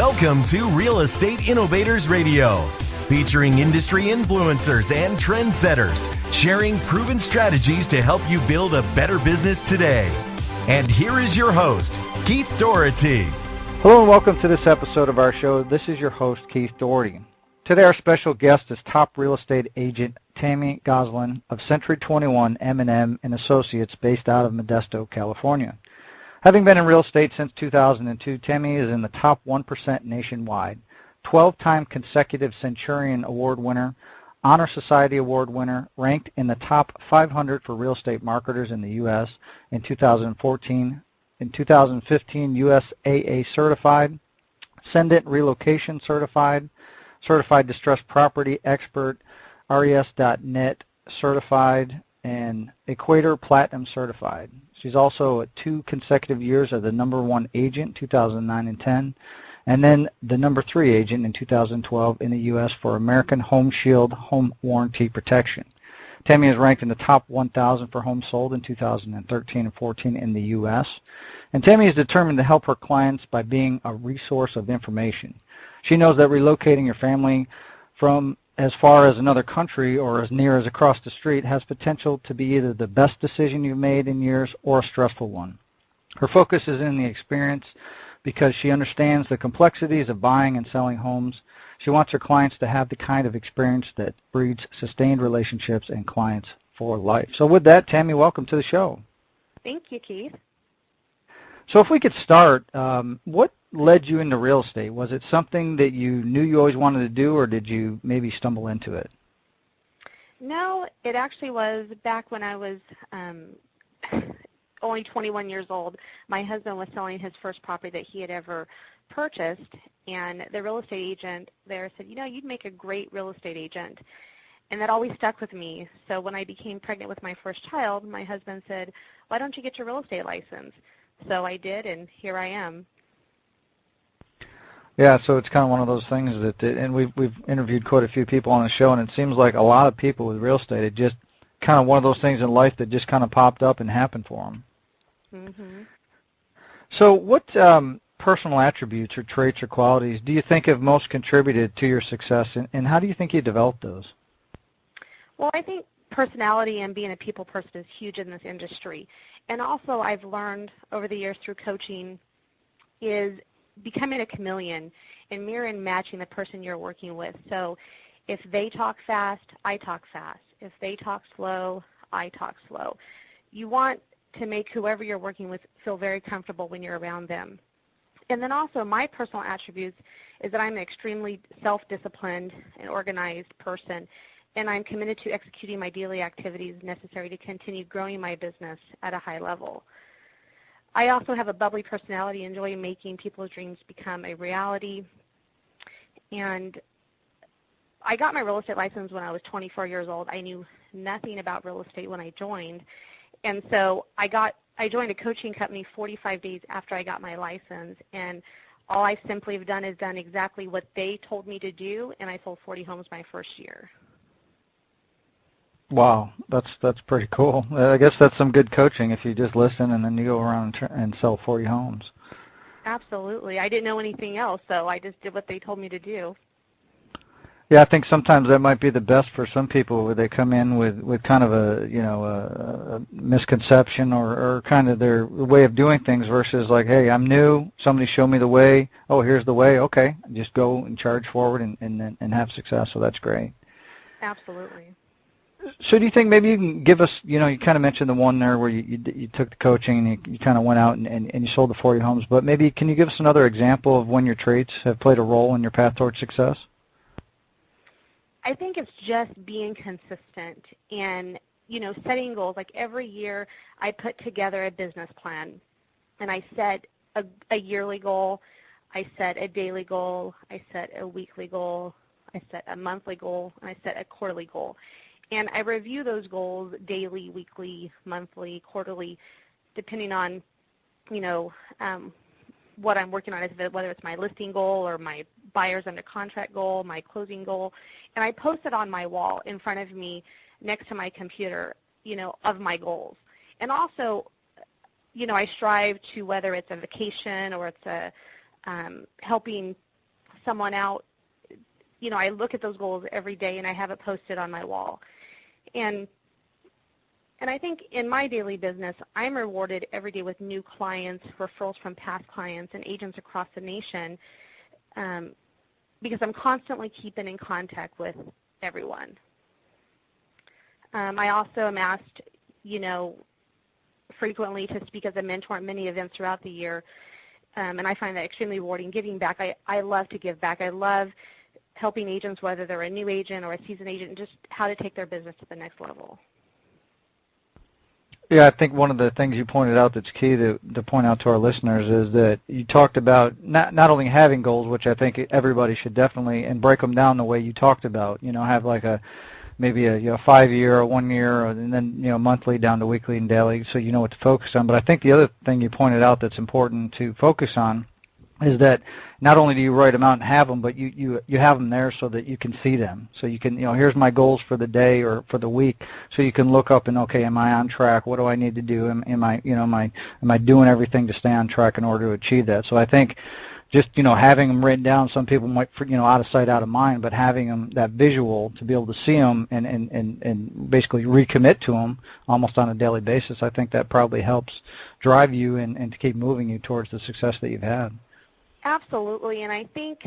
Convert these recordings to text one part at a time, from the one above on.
Welcome to Real Estate Innovators Radio, featuring industry influencers and trendsetters, sharing proven strategies to help you build a better business today. And here is your host, Keith Doherty. Hello and welcome to this episode of our show. This is your host, Keith Doherty. Today our special guest is top real estate agent Tami Gosselin of Century 21 M&M and Associates based out of Modesto, California. Having been in real estate since 2002, Tami is in the top 1% nationwide, 12-time consecutive Centurion Award winner, Honor Society Award winner, ranked in the top 500 for real estate marketers in the U.S. in 2014, in 2015 USAA Certified, Cendant Relocation Certified, Certified Distressed Property Expert, RES.net Certified, and Equator Platinum Certified. She's also at 2 consecutive years as the #1 agent, 2009 and 10, and then the #3 agent in 2012 in the U.S. for American Home Shield Home Warranty Protection. Tami is ranked in the top 1,000 for homes sold in 2013 and 14 in the U.S. And Tami is determined to help her clients by being a resource of information. She knows that relocating your family from as far as another country or as near as across the street has potential to be either the best decision you've made in years or a stressful one. Her focus is in the experience because she understands the complexities of buying and selling homes. She wants her clients to have the kind of experience that breeds sustained relationships and clients for life. So with that, Tami, welcome to the show. Thank you, Keith. So if we could start, what led you into real estate? Was it something that you knew you always wanted to do, or did you maybe stumble into it? No, it actually was back when I was only 21 years old. My husband was selling his first property that he had ever purchased, and the real estate agent there said, you know, you'd make a great real estate agent. And that always stuck with me. So when I became pregnant with my first child, my husband said, why don't you get your real estate license? So I did, and here I am. Yeah, so it's kind of one of those things that, and we've interviewed quite a few people on the show, and it seems like a lot of people with real estate, it just kind of one of those things in life that just kind of popped up and happened for them. Mm-hmm. So what personal attributes or traits or qualities do you think have most contributed to your success, and how do you think you developed those? Well, I think personality and being a people person is huge in this industry. And also I've learned over the years through coaching is becoming a chameleon and mirror and matching the person you're working with. So if they talk fast, I talk fast. If they talk slow, I talk slow. You want to make whoever you're working with feel very comfortable when you're around them. And then also my personal attributes is that I'm an extremely self-disciplined and organized person, and I'm committed to executing my daily activities necessary to continue growing my business at a high level. I also have a bubbly personality, enjoy making people's dreams become a reality. And I got my real estate license when I was 24 years old. I knew nothing about real estate when I joined. And so I joined a coaching company 45 days after I got my license, and all I simply have done is done exactly what they told me to do, and I sold 40 homes my first year. Wow, that's pretty cool. I guess that's some good coaching if you just listen and then you go around and sell 40 homes. Absolutely. I didn't know anything else, so I just did what they told me to do. Yeah, I think sometimes that might be the best for some people where they come in with kind of a misconception or kind of their way of doing things versus like, hey, I'm new, somebody show me the way, oh, here's the way, okay, just go and charge forward and have success, so that's great. Absolutely. So do you think maybe you can give us, you kind of mentioned the one there where you took the coaching and you kind of went out and you sold the 40 homes, but maybe can you give us another example of when your traits have played a role in your path towards success? I think it's just being consistent and, setting goals. Like every year I put together a business plan, and I set a yearly goal, I set a daily goal, I set a weekly goal, I set a monthly goal, and I set a quarterly goal. And I review those goals daily, weekly, monthly, quarterly, depending on, what I'm working on, whether it's my listing goal or my buyers under contract goal, my closing goal. And I post it on my wall in front of me next to my computer, of my goals. And also, I strive to, whether it's a vacation or it's a helping someone out, I look at those goals every day and I have it posted on my wall. And I think in my daily business, I'm rewarded every day with new clients, referrals from past clients, and agents across the nation because I'm constantly keeping in contact with everyone. I also am asked, frequently to speak as a mentor at many events throughout the year, and I find that extremely rewarding. Giving back, I love to give back. I love helping agents, whether they're a new agent or a seasoned agent, just how to take their business to the next level. Yeah, I think one of the things you pointed out that's key to point out to our listeners is that you talked about not only having goals, which I think everybody should definitely, and break them down the way you talked about, have like maybe a 5-year or 1 year, and then monthly down to weekly and daily, so you know what to focus on. But I think the other thing you pointed out that's important to focus on is that not only do you write them out and have them, but you have them there so that you can see them. So you can, here's my goals for the day or for the week, so you can look up and, okay, am I on track? What do I need to do? Am I doing everything to stay on track in order to achieve that? So I think just, having them written down, some people might, out of sight, out of mind, but having them, that visual, to be able to see them and basically recommit to them almost on a daily basis, I think that probably helps drive you and to keep moving you towards the success that you've had. Absolutely, and I think,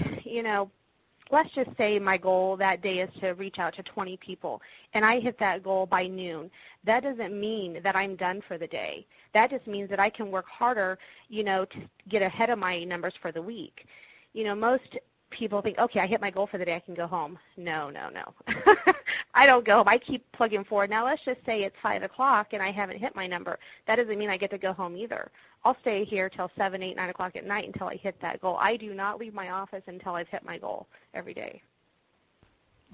let's just say my goal that day is to reach out to 20 people, and I hit that goal by noon. That doesn't mean that I'm done for the day. That just means that I can work harder, to get ahead of my numbers for the week. Most people think, okay, I hit my goal for the day, I can go home. No. I don't go home. I keep plugging forward. Now, let's just say it's 5 o'clock and I haven't hit my number. That doesn't mean I get to go home either. I'll stay here till 7, 8, 9 o'clock at night until I hit that goal. I do not leave my office until I've hit my goal every day.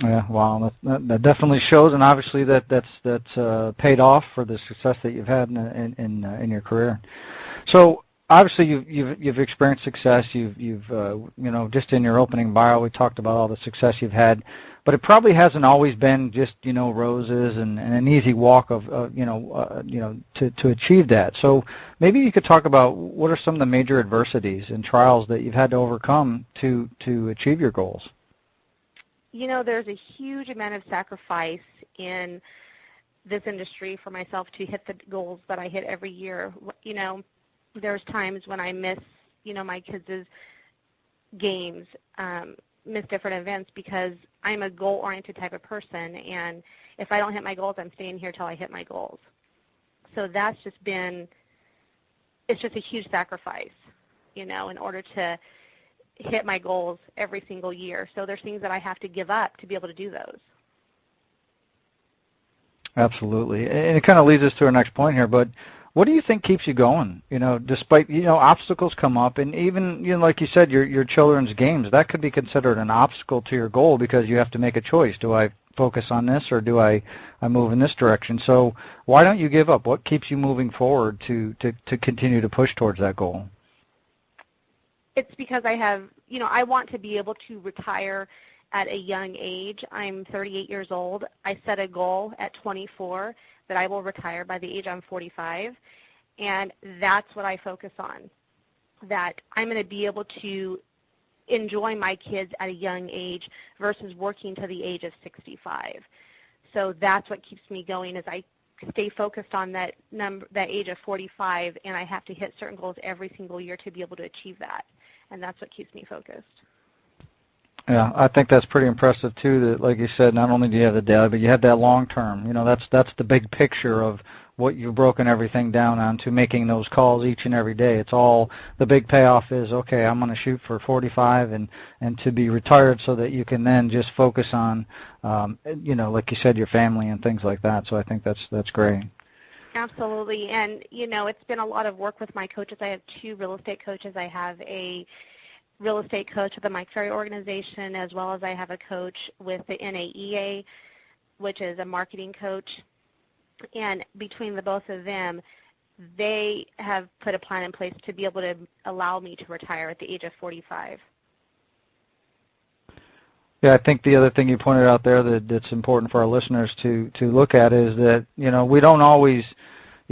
Yeah, wow, that definitely shows, and obviously that's paid off for the success that you've had in your career. So obviously you've experienced success. You've just in your opening bio we talked about all the success you've had, but it probably hasn't always been just roses and an easy walk of to achieve that. So maybe you could talk about what are some of the major adversities and trials that you've had to overcome to achieve your goals. There's a huge amount of sacrifice in this industry for myself to hit the goals that I hit every year. There's times when I miss, my kids' games, miss different events because I'm a goal-oriented type of person, and if I don't hit my goals, I'm staying here till I hit my goals. So that's it's just a huge sacrifice, in order to hit my goals every single year. So there's things that I have to give up to be able to do those. Absolutely. And it kind of leads us to our next point here, but what do you think keeps you going? Despite, obstacles come up, and even, like you said, your children's games, that could be considered an obstacle to your goal because you have to make a choice. Do I focus on this or do I move in this direction? So why don't you give up? What keeps you moving forward to continue to push towards that goal? It's because I have, I want to be able to retire at a young age. I'm 38 years old. I set a goal at 24 that I will retire by the age I'm 45, and that's what I focus on, that I'm going to be able to enjoy my kids at a young age versus working to the age of 65. So that's what keeps me going, is I stay focused on that age of 45, and I have to hit certain goals every single year to be able to achieve that, and that's what keeps me focused. Yeah, I think that's pretty impressive too. That, like you said, not only do you have the daily, but you have that long term. That's the big picture of what you've broken everything down onto, making those calls each and every day. It's all, the big payoff is, okay, I'm going to shoot for 45 and to be retired, so that you can then just focus on, like you said, your family and things like that. So I think that's great. Absolutely, and it's been a lot of work with my coaches. I have 2 real estate coaches. I have a real estate coach with the Mike Ferry organization, as well as I have a coach with the NAEA, which is a marketing coach. And between the both of them, they have put a plan in place to be able to allow me to retire at the age of 45. Yeah, I think the other thing you pointed out there that's important for our listeners to look at is that, we don't always,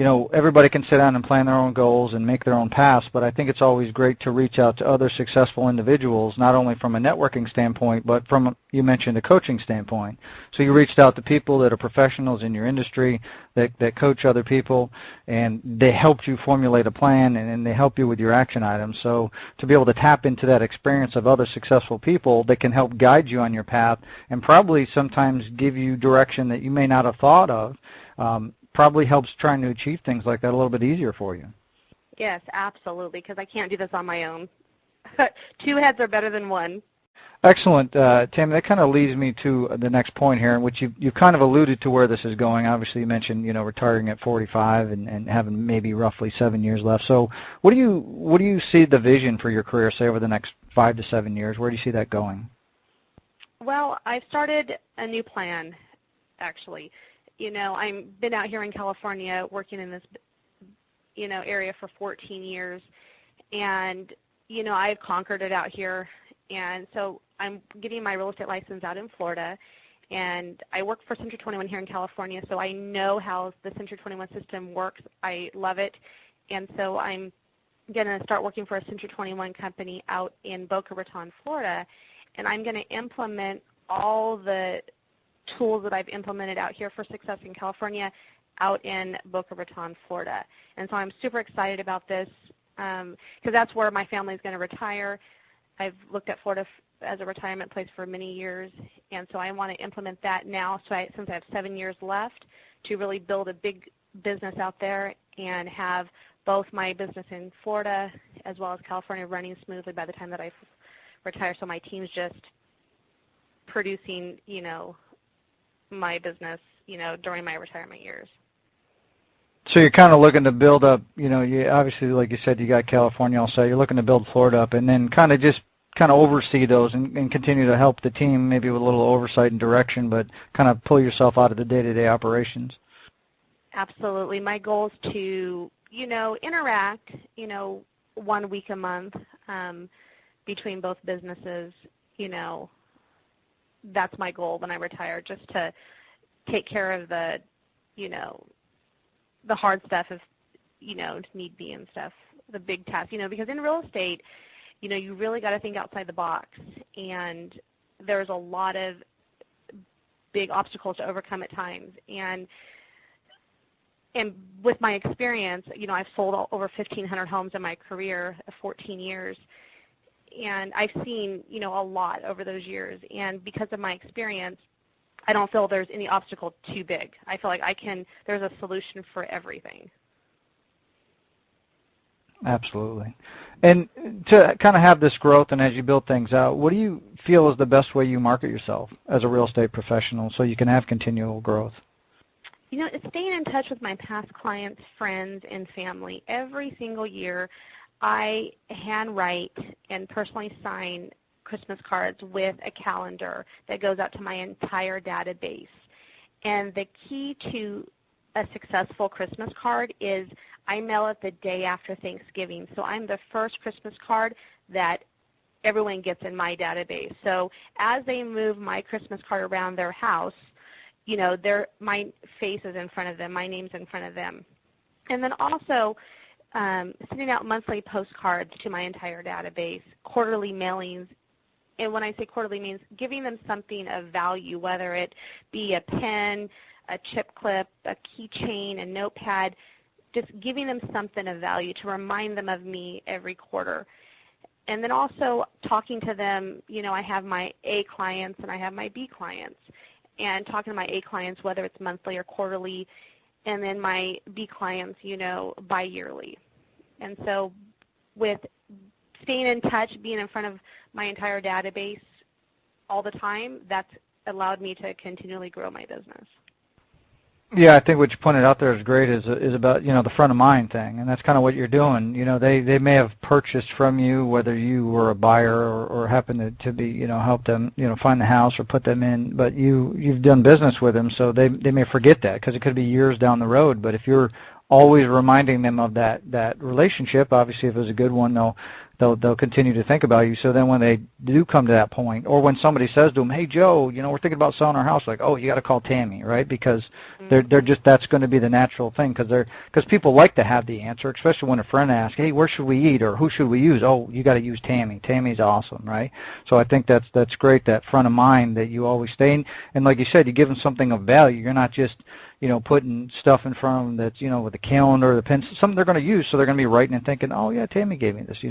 everybody can sit down and plan their own goals and make their own paths, but I think it's always great to reach out to other successful individuals, not only from a networking standpoint, but from, you mentioned, a coaching standpoint. So you reached out to people that are professionals in your industry that coach other people, and they helped you formulate a plan, and they help you with your action items. So to be able to tap into that experience of other successful people that can help guide you on your path and probably sometimes give you direction that you may not have thought of, probably helps trying to achieve things like that a little bit easier for you. Yes, absolutely, because I can't do this on my own. Two heads are better than one. Excellent. Tami, that kind of leads me to the next point here, in which you kind of alluded to where this is going. Obviously, you mentioned, retiring at 45 and having maybe roughly 7 years left. So what do you see the vision for your career, say, over the next 5 to 7 years? Where do you see that going? Well, I've started a new plan, actually. I've been out here in California working in this, area for 14 years, and, I've conquered it out here, and so I'm getting my real estate license out in Florida, and I work for Centurion 21 here in California, so I know how the Centurion 21 system works. I love it, and so I'm going to start working for a Centurion 21 company out in Boca Raton, Florida, and I'm going to implement all the tools that I've implemented out here for success in California out in Boca Raton, Florida. And so I'm super excited about this because that's where my family is going to retire. I've looked at Florida as a retirement place for many years, and so I want to implement that now since I have 7 years left to really build a big business out there and have both my business in Florida as well as California running smoothly by the time that I retire, so my team's just producing, my business, during my retirement years. So you're kind of looking to build up, you obviously, like you said, you got California all set. You're looking to build Florida up and then kind of oversee those and continue to help the team, maybe with a little oversight and direction, but kind of pull yourself out of the day-to-day operations. Absolutely. My goal is to, interact, 1 week a month between both businesses, that's my goal when I retire, just to take care of the, the hard stuff if, need be and stuff, the big tasks, because in real estate, you really got to think outside the box, and there's a lot of big obstacles to overcome at times. And with my experience, I've sold over 1,500 homes in my career of 14 years, and I've seen, a lot over those years. And because of my experience, I don't feel there's any obstacle too big. I feel like there's a solution for everything. Absolutely. And to kind of have this growth and as you build things out, what do you feel is the best way you market yourself as a real estate professional so you can have continual growth? It's staying in touch with my past clients, friends, and family. Every single year, I handwrite and personally sign Christmas cards with a calendar that goes out to my entire database. And the key to a successful Christmas card is I mail it the day after Thanksgiving. So I'm the first Christmas card that everyone gets in my database. So as they move my Christmas card around their house, my face is in front of them, my name's in front of them. And then also sending out monthly postcards to my entire database, quarterly mailings. And when I say quarterly, means giving them something of value, whether it be a pen, a chip clip, a keychain, a notepad, just giving them something of value to remind them of me every quarter. And then also talking to them, I have my A clients and I have my B clients. And talking to my A clients, whether it's monthly or quarterly, and then my B clients, bi-yearly. And so with staying in touch, being in front of my entire database all the time, that's allowed me to continually grow my business. Yeah, I think what you pointed out there is great is about, the front of mind thing, and that's kind of what you're doing. They may have purchased from you, whether you were a buyer or happened to be, help them, find the house or put them in, but you've done business with them, so they may forget that because it could be years down the road. But if you're always reminding them of that relationship. Obviously, if it was a good one, they'll continue to think about you. So then when they do come to that point, or when somebody says to them, "Hey Joe, we're thinking about selling our house," like, "Oh, you got to call Tammy," right? Because they're just, that's going to be the natural thing, because people like to have the answer, especially when a friend asks, "Hey, where should we eat?" or "Who should we use?" "Oh, you got to use Tammy. Tammy's awesome," right? So I think that's great, that front of mind that you always stay in. And like you said, you give them something of value. You're not just putting stuff in front of them that's, with the calendar, the pen, something they're going to use, so they're going to be writing and thinking, "Oh yeah, Tammy gave me this."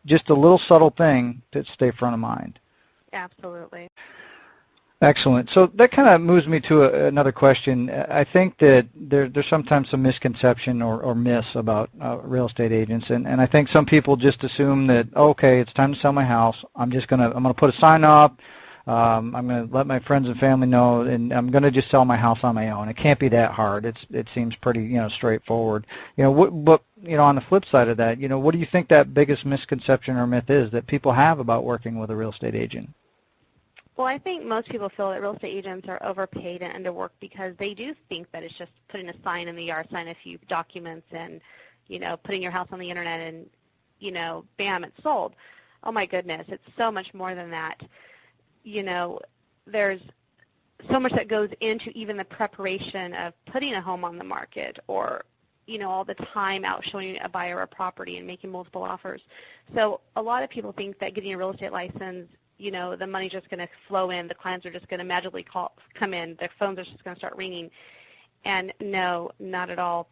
Just a little subtle thing to stay front of mind. Absolutely. Excellent. So that kind of moves me to another question. I think that there's sometimes some misconception or myths about real estate agents, and I think some people just assume that, okay, it's time to sell my house. I'm gonna put a sign up. I'm going to let my friends and family know, and I'm going to just sell my house on my own. It can't be that hard. It seems pretty, straightforward. But on the flip side of that, what do you think that biggest misconception or myth is that people have about working with a real estate agent? Well, I think most people feel that real estate agents are overpaid and underworked because they do think that it's just putting a sign in the yard, sign a few documents, and, putting your house on the internet and, bam, it's sold. Oh, my goodness, it's so much more than that. There's so much that goes into even the preparation of putting a home on the market, or, all the time out showing a buyer a property and making multiple offers. So a lot of people think that getting a real estate license, the money's just going to flow in, the clients are just going to magically come in, their phones are just going to start ringing. And no, not at all.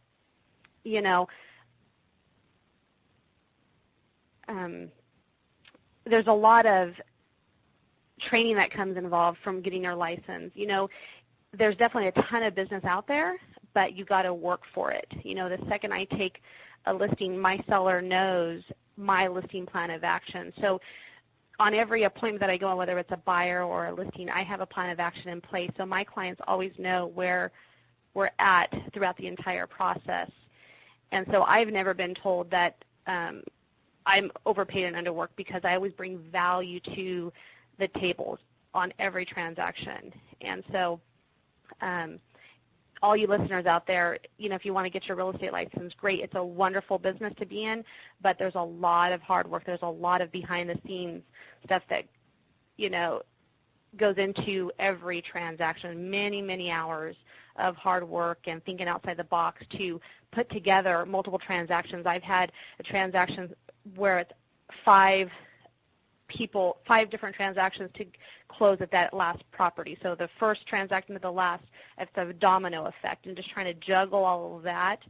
There's a lot of training that comes involved from getting your license. There's definitely a ton of business out there, but you got to work for it. The second I take a listing, my seller knows my listing plan of action. So on every appointment that I go on, whether it's a buyer or a listing, I have a plan of action in place. So my clients always know where we're at throughout the entire process. And so I've never been told that I'm overpaid and underworked, because I always bring value to the tables on every transaction. And so all you listeners out there, if you want to get your real estate license, great. It's a wonderful business to be in, but there's a lot of hard work. There's a lot of behind-the-scenes stuff that, goes into every transaction, many, many hours of hard work and thinking outside the box to put together multiple transactions. I've had a transaction where it's five different transactions to close at that last property. So the first transaction to the last, it's a domino effect, and just trying to juggle all of that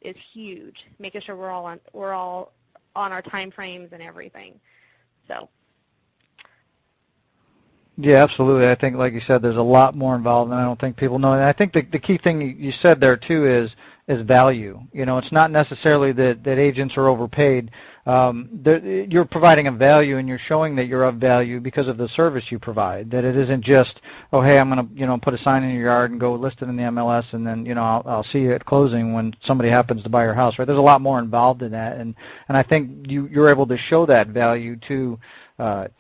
is huge. Making sure we're all on our time frames and everything. So. Yeah, absolutely. I think, like you said, there's a lot more involved, and I don't think people know. And I think the key thing you said there too is value. It's not necessarily that agents are overpaid. You're providing a value, and you're showing that you're of value because of the service you provide. That it isn't just, oh, hey, I'm going to put a sign in your yard and go list it in the MLS, and then I'll see you at closing when somebody happens to buy your house. Right? There's a lot more involved in that, and I think you're able to show that value to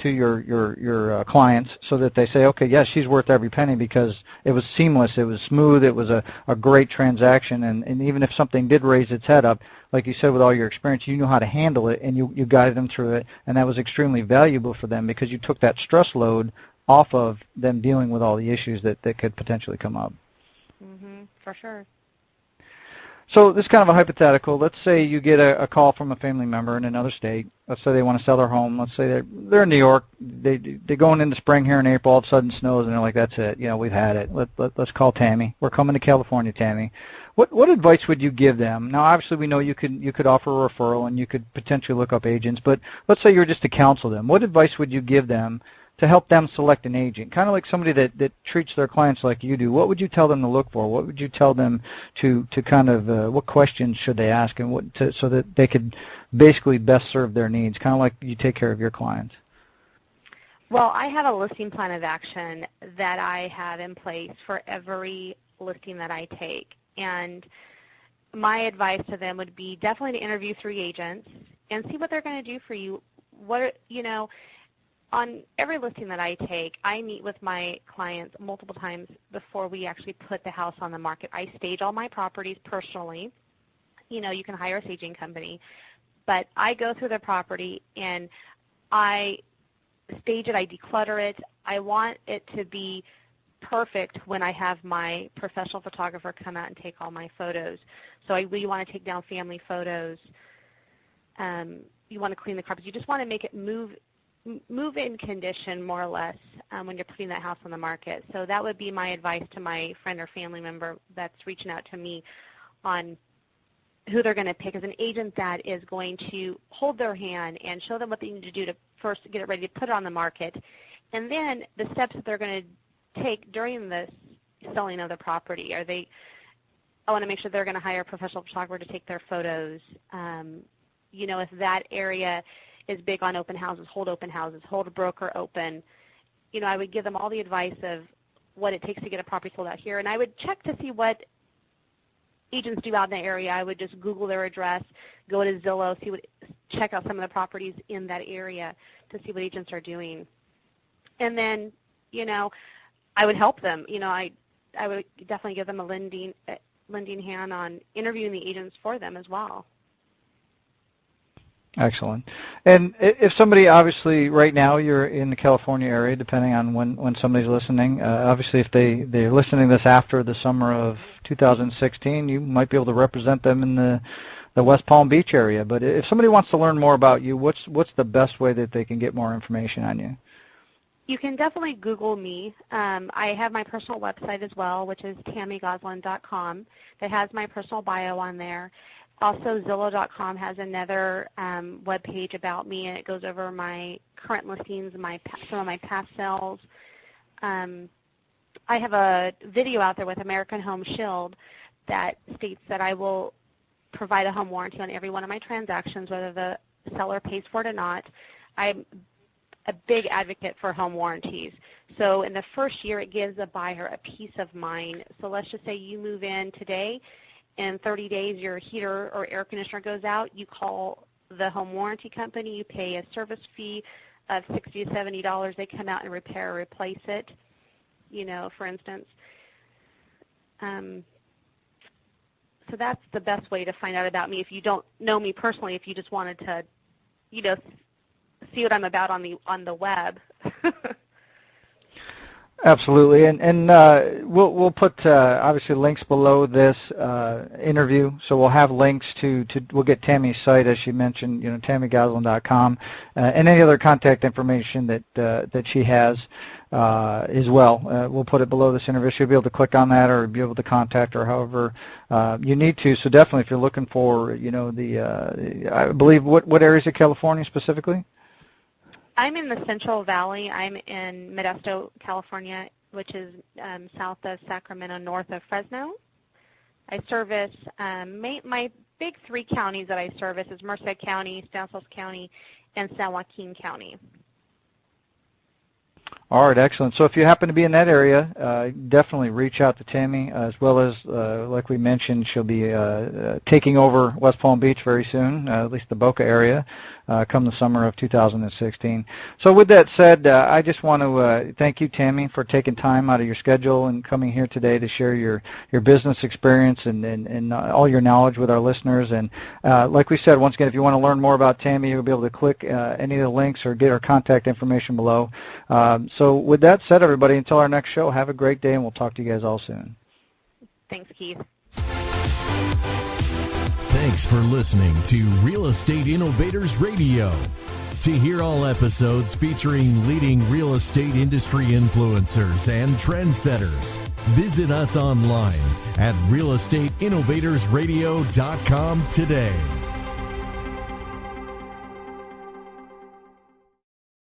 your clients, so that they say, okay, yes, she's worth every penny, because it was seamless, it was smooth, it was a great transaction, and even if something did raise its head up, like you said, with all your experience, you knew how to handle it, and you guided them through it, and that was extremely valuable for them, because you took that stress load off of them dealing with all the issues that could potentially come up. Mm-hmm, for sure. So this is kind of a hypothetical. Let's say you get a call from a family member in another state. Let's say they want to sell their home. Let's say they're in New York. They're going into spring here in April. All of a sudden it snows, and they're like, that's it. We've had it. Let's call Tammy. We're coming to California, Tammy. What advice would you give them? Now, obviously, we know you could offer a referral, and you could potentially look up agents. But let's say you're just to counsel them. What advice would you give them to help them select an agent, kind of like somebody that treats their clients like you do? What would you tell them to look for? What would you tell them to kind of, what questions should they ask, and so that they could basically best serve their needs, kind of like you take care of your clients? Well, I have a listing plan of action that I have in place for every listing that I take. And my advice to them would be definitely to interview 3 agents and see what they're going to do for you. On every listing that I take, I meet with my clients multiple times before we actually put the house on the market. I stage all my properties personally. you can hire a staging company. But I go through the property and I stage it, I declutter it. I want it to be perfect when I have my professional photographer come out and take all my photos. So we want to take down family photos. You want to clean the carpets. You just want to make it move in condition, more or less, when you're putting that house on the market. So that would be my advice to my friend or family member that's reaching out to me on who they're going to pick as an agent that is going to hold their hand and show them what they need to do to first get it ready to put it on the market, and then the steps that they're going to take during the selling of the property. I want to make sure they're going to hire a professional photographer to take their photos. If that area is big on open houses, hold a broker open. I would give them all the advice of what it takes to get a property sold out here, and I would check to see what agents do out in the area. I would just Google their address, go to Zillow, check out some of the properties in that area to see what agents are doing. And then, I would help them. I would definitely give them a lending hand on interviewing the agents for them as well. Excellent. And if somebody, obviously, right now you're in the California area, depending on when somebody's listening, obviously if they're listening to this after the summer of 2016, you might be able to represent them in the West Palm Beach area. But if somebody wants to learn more about you, what's the best way that they can get more information on you? You can definitely Google me. I have my personal website as well, which is TamiGosselin.com. That has my personal bio on there. Also, Zillow.com has another web page about me, and it goes over my current listings, some of my past sales. I have a video out there with American Home Shield that states that I will provide a home warranty on every one of my transactions, whether the seller pays for it or not. I'm a big advocate for home warranties. So in the first year, it gives a buyer a peace of mind. So let's just say you move in today, in 30 days your heater or air conditioner goes out, you call the home warranty company, you pay a service fee of $60 to $70, they come out and repair or replace it, for instance. So that's the best way to find out about me if you don't know me personally, if you just wanted to, see what I'm about on the web. Absolutely, and we'll put obviously links below this interview. So we'll have links we'll get Tami's site, as she mentioned, TamiGosselin.com, and any other contact information that she has as well. We'll put it below this interview. So you'll be able to click on that or be able to contact her however you need to. So definitely, if you're looking for, I believe what areas of California specifically? I'm in the Central Valley. I'm in Modesto, California, which is south of Sacramento, north of Fresno. I service, my big three counties that I service is Merced County, Stanislaus County, and San Joaquin County. All right, excellent. So if you happen to be in that area, definitely reach out to Tami, as well as, like we mentioned, she'll be taking over West Palm Beach very soon, at least the Boca area, come the summer of 2016. So with that said, I just want to thank you, Tami, for taking time out of your schedule and coming here today to share your business experience and all your knowledge with our listeners. And like we said, once again, if you want to learn more about Tami, you'll be able to click any of the links or get our contact information below. So with that said, everybody, until our next show, have a great day, and we'll talk to you guys all soon. Thanks, Keith. Thanks for listening to Real Estate Innovators Radio. To hear all episodes featuring leading real estate industry influencers and trendsetters, visit us online at realestateinnovatorsradio.com today.